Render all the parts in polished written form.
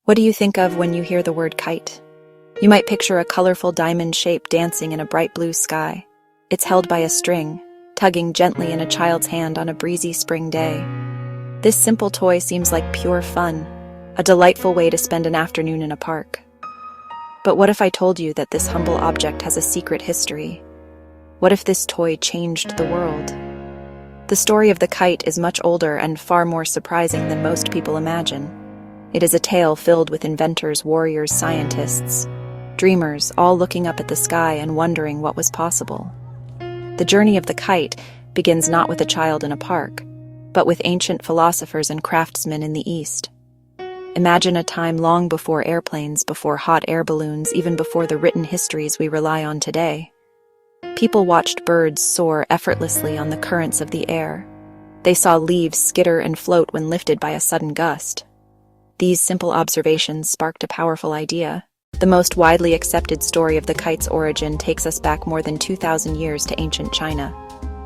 What do you think of when you hear the word kite? You might picture a colorful diamond shape dancing in a bright blue sky. It's held by a string, tugging gently in a child's hand on a breezy spring day. This simple toy seems like pure fun, a delightful way to spend an afternoon in a park. But what if I told you that this humble object has a secret history? What if this toy changed the world? The story of the kite is much older and far more surprising than most people imagine. It is a tale filled with inventors, warriors, scientists, dreamers, all looking up at the sky and wondering what was possible. The journey of the kite begins not with a child in a park, but with ancient philosophers and craftsmen in the East. Imagine a time long before airplanes, before hot air balloons, even before the written histories we rely on today. People watched birds soar effortlessly on the currents of the air. They saw leaves skitter and float when lifted by a sudden gust. These simple observations sparked a powerful idea. The most widely accepted story of the kite's origin takes us back more than 2,000 years to ancient China.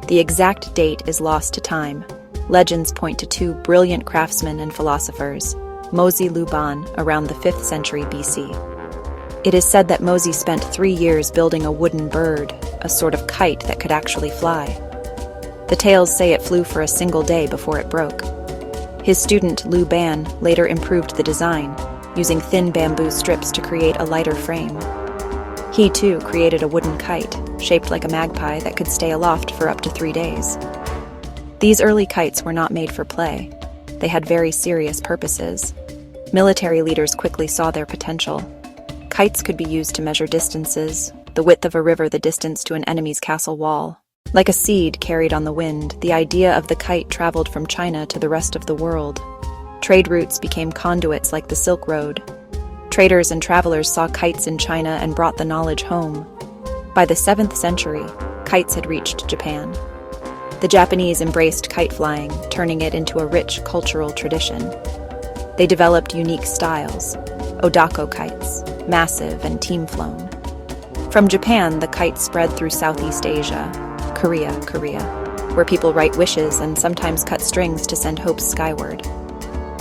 The exact date is lost to time. Legends point to two brilliant craftsmen and philosophers, Mozi Luban, around the 5th century BC. It is said that Mozi spent 3 years building a wooden bird, a sort of kite that could actually fly. The tales say it flew for a single day before it broke. His student, Lu Ban, later improved the design, using thin bamboo strips to create a lighter frame. He, too, created a wooden kite, shaped like a magpie that could stay aloft for up to 3 days. These early kites were not made for play. They had very serious purposes. Military leaders quickly saw their potential. Kites could be used to measure distances, the width of a river, the distance to an enemy's castle wall. Like a seed carried on the wind, the idea of the kite traveled from China to the rest of the world. Trade routes became conduits like the Silk Road. Traders and travelers saw kites in China and brought the knowledge home. By the 7th century, kites had reached Japan. The Japanese embraced kite flying, turning it into a rich cultural tradition. They developed unique styles, Odako kites, massive and team-flown. From Japan, the kite spread through Southeast Asia, Korea, where people write wishes and sometimes cut strings to send hopes skyward.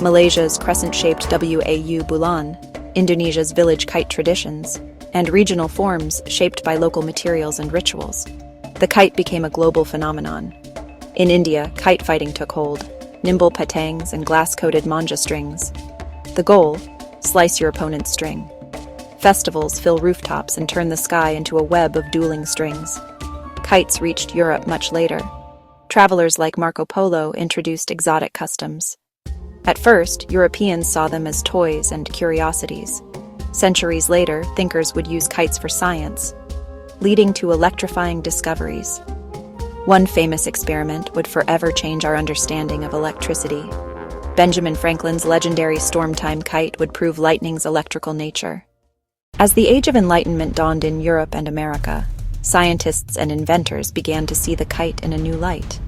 Malaysia's crescent-shaped Wau bulan, Indonesia's village kite traditions, and regional forms shaped by local materials and rituals. The kite became a global phenomenon. In India, kite fighting took hold, nimble patangs and glass-coated manja strings. The goal? Slice your opponent's string. Festivals fill rooftops and turn the sky into a web of dueling strings. Kites reached Europe much later. Travelers like Marco Polo introduced exotic customs. At first, Europeans saw them as toys and curiosities. Centuries later, thinkers would use kites for science, leading to electrifying discoveries. One famous experiment would forever change our understanding of electricity. Benjamin Franklin's legendary storm-time kite would prove lightning's electrical nature. As the Age of Enlightenment dawned in Europe and America, scientists and inventors began to see the kite in a new light.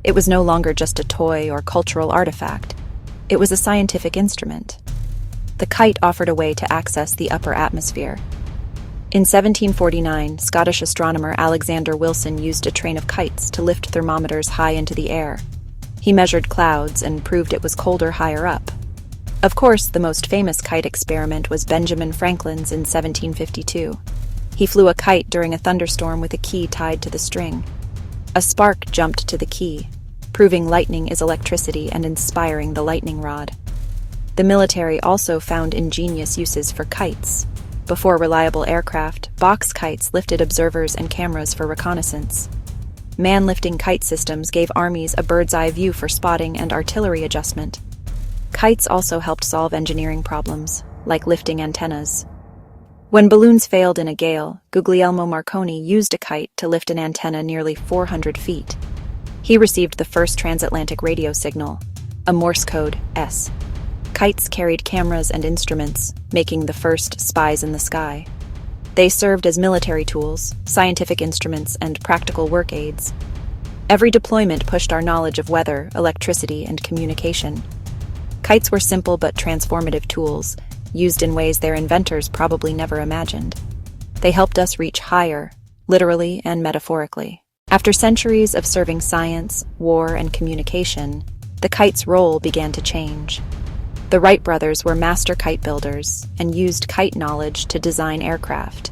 It was no longer just a toy or cultural artifact. It was a scientific instrument. The kite offered a way to access the upper atmosphere. In 1749, Scottish astronomer Alexander Wilson used a train of kites to lift thermometers high into the air. He measured clouds and proved it was colder higher up. Of course, the most famous kite experiment was Benjamin Franklin's in 1752. He flew a kite during a thunderstorm with a key tied to the string. A spark jumped to the key, proving lightning is electricity and inspiring the lightning rod. The military also found ingenious uses for kites. Before reliable aircraft, box kites lifted observers and cameras for reconnaissance. Man-lifting kite systems gave armies a bird's-eye view for spotting and artillery adjustment. Kites also helped solve engineering problems, like lifting antennas. When balloons failed in a gale, Guglielmo Marconi used a kite to lift an antenna nearly 400 feet. He received the first transatlantic radio signal, a Morse code S. Kites carried cameras and instruments, making the first spies in the sky. They served as military tools, scientific instruments, and practical work aids. Every deployment pushed our knowledge of weather, electricity, and communication. Kites were simple but transformative tools, used in ways their inventors probably never imagined. They helped us reach higher, literally and metaphorically. After centuries of serving science, war, and communication, the kite's role began to change. The Wright brothers were master kite builders and used kite knowledge to design aircraft.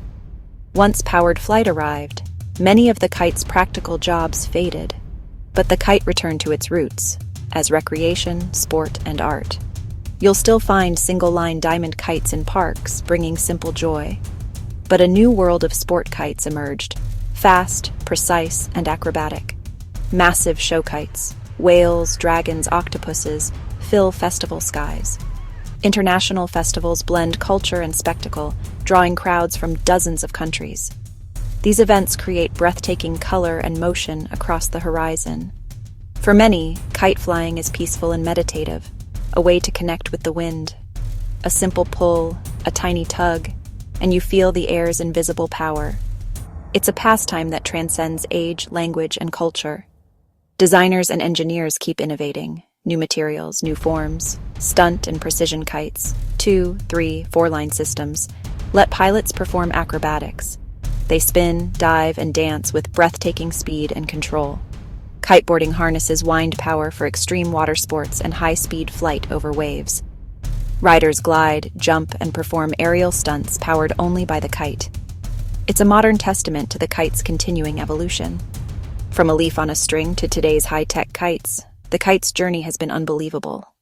Once powered flight arrived, many of the kite's practical jobs faded, but the kite returned to its roots, as recreation, sport, and art. You'll still find single-line diamond kites in parks, bringing simple joy. But a new world of sport kites emerged, fast, precise, and acrobatic. Massive show kites, whales, dragons, octopuses, fill festival skies. International festivals blend culture and spectacle, drawing crowds from dozens of countries. These events create breathtaking color and motion across the horizon. For many, kite flying is peaceful and meditative, a way to connect with the wind. A simple pull, a tiny tug, and you feel the air's invisible power. It's a pastime that transcends age, language, and culture. Designers and engineers keep innovating. New materials, new forms, stunt and precision kites, 2, 3, 4-line systems. Let pilots perform acrobatics. They spin, dive, and dance with breathtaking speed and control. Kiteboarding harnesses wind power for extreme water sports and high-speed flight over waves. Riders glide, jump, and perform aerial stunts powered only by the kite. It's a modern testament to the kite's continuing evolution. From a leaf on a string to today's high-tech kites, the kite's journey has been unbelievable.